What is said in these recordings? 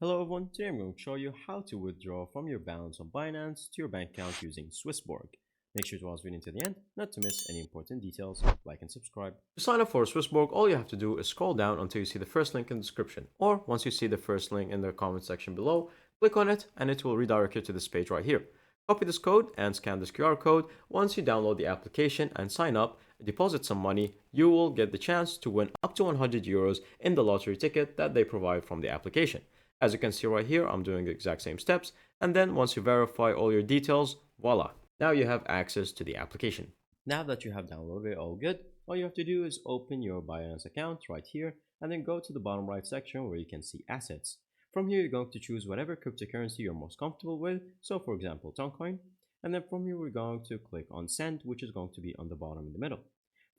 Hello everyone, today I'm going to show you how to withdraw from your balance on Binance to your bank account using Swissborg. Make sure to watch the video to the end, not to miss any important details. Like and subscribe. To sign up for Swissborg, all you have to do is scroll down until you see the first link in the description, or once you see the first link in the comment section below, click on it and it will redirect you to this page right here. Copy this code and scan this QR code. Once you download the application and sign up, deposit some money, you will get the chance to win up to 100 euros in the lottery ticket that they provide from the application. As you can see right here, I'm doing the exact same steps, and then once you verify all your details, voila, now you have access to the application. Now that you have downloaded it all good, all you have to do is open your Binance account right here, and then go to the bottom right section where you can see assets. From here, you're going to choose whatever cryptocurrency you're most comfortable with, so for example, Toncoin, and then from here, we're going to click on Send, which is going to be on the bottom in the middle.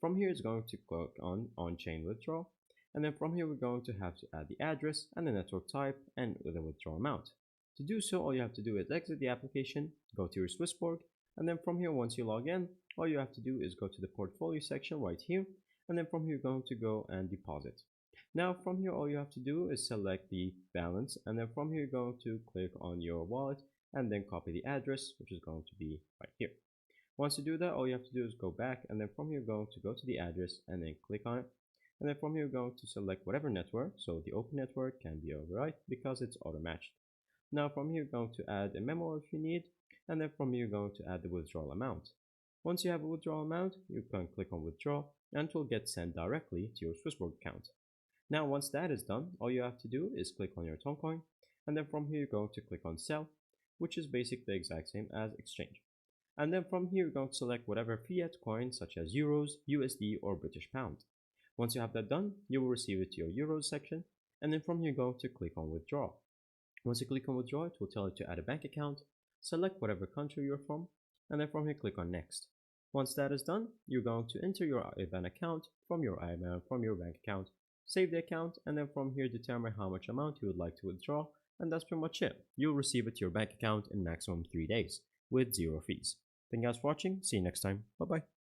From here, it's going to click on On-Chain Withdrawal, and then from here we're going to have to add the address and the network type and the withdrawal amount. To do so, all you have to do is exit the application, go to your Swissborg, and then from here, once you log in, all you have to do is go to the portfolio section right here, and then from here you're going to go and deposit. Now from here, all you have to do is select the balance, and then from here you're going to click on your wallet and then copy the address, which is going to be right here. Once you do that, all you have to do is go back, and then from here you're going to go to the address and then click on it. And then from here, you're going to select whatever network. So the open network can be override because it's auto matched. Now from here, you're going to add a memo if you need. And then from here, you're going to add the withdrawal amount. Once you have a withdrawal amount, you can click on withdraw and it will get sent directly to your Swissborg account. Now, once that is done, all you have to do is click on your Toncoin. And then from here, you're going to click on sell, which is basically the exact same as exchange. And then from here, you're going to select whatever fiat coin such as euros, USD, or British pound. Once you have that done, you will receive it to your Euros section, and then from here you're going to click on withdraw. Once you click on withdraw, it will tell you to add a bank account, select whatever country you're from, and then from here click on next. Once that is done, you're going to enter your IBAN account from your IBAN from your bank account, save the account, and then from here determine how much amount you would like to withdraw, and that's pretty much it. You'll receive it to your bank account in maximum 3 days with 0 fees. Thank you guys for watching, see you next time, bye bye.